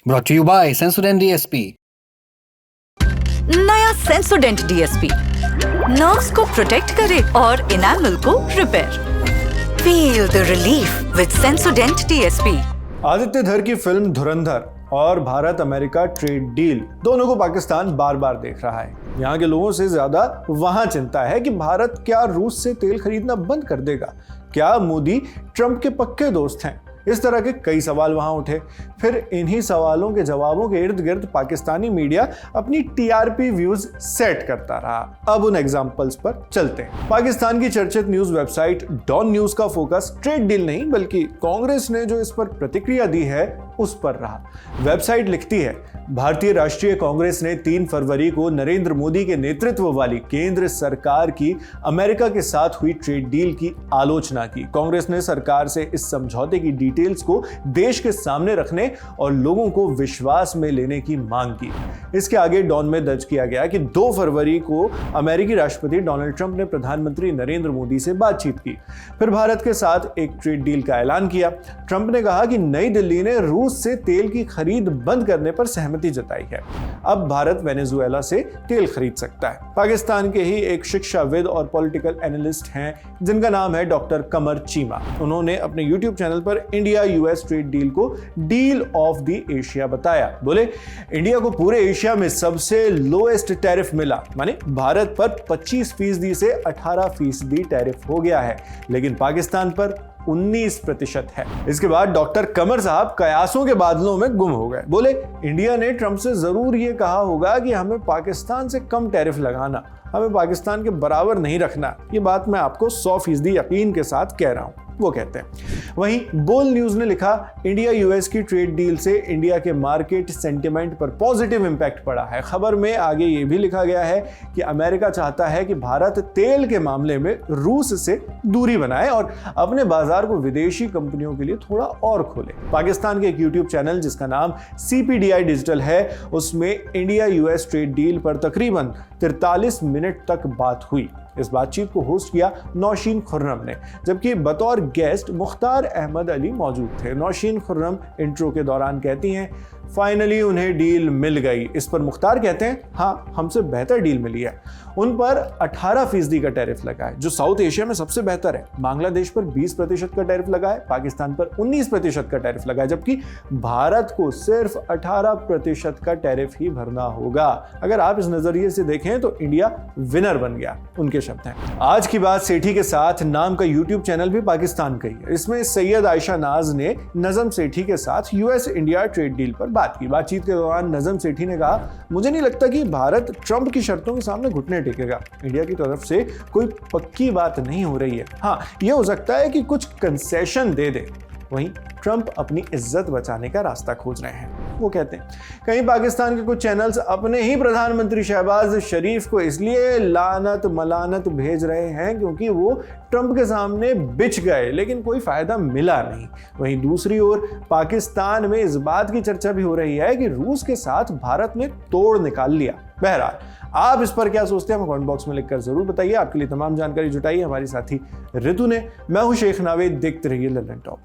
Brought to you by Sensodyne DSP. नया सेंसोडेंट DSP nerves को protect करे और इनेमल को repair. Feel the relief with सेंसोडेंट DSP. Aditya धर की फिल्म धुरंधर और भारत अमेरिका ट्रेड डील दोनों को पाकिस्तान बार बार देख रहा है। यहाँ के लोगों से ज्यादा वहां चिंता है कि भारत क्या रूस से तेल खरीदना बंद कर देगा, क्या मोदी ट्रंप के पक्के दोस्त हैं। इस तरह के कई सवाल वहां उठे। फिर इन्हीं सवालों के जवाबों के इर्द गिर्द पाकिस्तानी मीडिया अपनी टीआरपी व्यूज सेट करता रहा। अब उन एग्जांपल्स पर चलते हैं। पाकिस्तान की चर्चित न्यूज वेबसाइट डॉन न्यूज का फोकस ट्रेड डील नहीं बल्कि कांग्रेस ने जो इस पर प्रतिक्रिया दी है उस पर रहा। वेबसाइट लिखती है, भारतीय राष्ट्रीय कांग्रेस ने 3 फरवरी को नरेंद्र मोदी के नेतृत्व वाली केंद्र सरकार की अमेरिका के साथ हुई ट्रेड डील की आलोचना की। कांग्रेस ने सरकार से इस समझौते की डिटेल्स को देश के सामने रखने और लोगों को विश्वास में लेने की मांग की। इसके आगे डॉन में दर्ज किया गया कि 2 फरवरी को अमेरिकी राष्ट्रपति डोनाल्ड ट्रंप ने प्रधानमंत्री नरेंद्र मोदी से बातचीत की, फिर भारत के साथ एक ट्रेड डील का ऐलान किया। ट्रंप ने कहा कि नई दिल्ली ने रूस से तेल की खरीद बंद करने पर सहमति जताई है। अब भारत वेनेजुएला से तेल खरीद सकता है। पाकिस्तान के ही एक शिक्षाविद और पॉलिटिकल एनालिस्ट हैं जिनका नाम है डॉक्टर कमर चीमा। उन्होंने अपने यूट्यूब चैनल पर इंडिया यूएस ट्रेड डील को डील ऑफ द एशिया बताया। बोले, इंडिया को पूरे एशिया में सबसे लोएस्ट टैरिफ मिला, माने भारत पर 25% से 18% टैरिफ हो गया है, लेकिन पाकिस्तान पर 19% है। इसके बाद डॉक्टर कमर साहब कयासों के बादलों में गुम हो गए। बोले, इंडिया ने ट्रंप से जरूर ये कहा होगा कि हमें पाकिस्तान से कम टैरिफ लगाना, हमें पाकिस्तान के बराबर नहीं रखना। ये बात मैं आपको 100% यकीन के साथ कह रहा हूं, वो कहते हैं। वहीं बोल न्यूज ने लिखा, इंडिया यूएस की ट्रेड डील से इंडिया के मार्केट सेंटिमेंट पर पॉजिटिव इंपैक्ट पड़ा है। खबर में आगे ये भी लिखा गया है कि अमेरिका चाहता है कि भारत तेल के मामले में रूस से दूरी बनाए और अपने बाजार को विदेशी कंपनियों के लिए थोड़ा और खोले। पाकिस्तान के एक यूट्यूब चैनल जिसका नाम CPDI डिजिटल है, उसमें इंडिया यूएस ट्रेड डील पर तकरीबन 43 मिनट तक बात हुई। इस बातचीत को होस्ट किया नौशीन खुर्रम ने, जबकि बतौर गेस्ट मुख्तार अहमद अली मौजूद थे। नौशीन खुर्रम इंट्रो के दौरान कहती हैं, फाइनली उन्हें डील मिल गई। इस पर मुख्तार कहते हैं, हाँ, हमसे बेहतर डील मिली है। उन पर 18% का टैरिफ लगा है, जो साउथ एशिया में सबसे बेहतर है। बांग्लादेश पर 20% का टैरिफ लगा है, पाकिस्तान पर 19% का टैरिफ लगा है, जबकि भारत को सिर्फ 18% का टैरिफ ही भरना होगा। अगर आप इस नजरिए से देखें तो इंडिया विनर बन गया, उनके शब्द हैं। आज की बात सेठी के साथ नाम का यूट्यूब चैनल भी पाकिस्तान का ही है। इसमें सैयद आयशा नाज ने नजम सेठी के साथ यूएस इंडिया ट्रेड डील पर बात की। बातचीत के दौरान नजम सेठी ने कहा, मुझे नहीं लगता कि भारत ट्रंप की शर्तों के सामने घुटने टेकेगा। इंडिया की तरफ से कोई पक्की बात नहीं हो रही है। हाँ, यह हो सकता है कि कुछ कंसेशन दे दे। वहीं ट्रंप अपनी इज्जत बचाने का रास्ता खोज रहे हैं, वो कहते हैं। कहीं पाकिस्तान के कुछ चैनल्स अपने ही प्रधानमंत्री शहबाज शरीफ को इसलिए लानत मलानत भेज रहे हैं क्योंकि वो ट्रंप के सामने बिछ गए, लेकिन कोई फायदा मिला नहीं। वहीं दूसरी ओर पाकिस्तान में इस बात की चर्चा भी हो रही है कि रूस के साथ भारत ने तोड़ निकाल लिया। बहरहाल, आप इस पर क्या सोचते हैं, हमें कमेंट बॉक्स में लिखकर जरूर बताइए। आपके लिए तमाम जानकारी जुटाई हमारी साथी ऋतु ने। मैं हूं शेख नावेद, देखते रहिए लल्लन टॉप।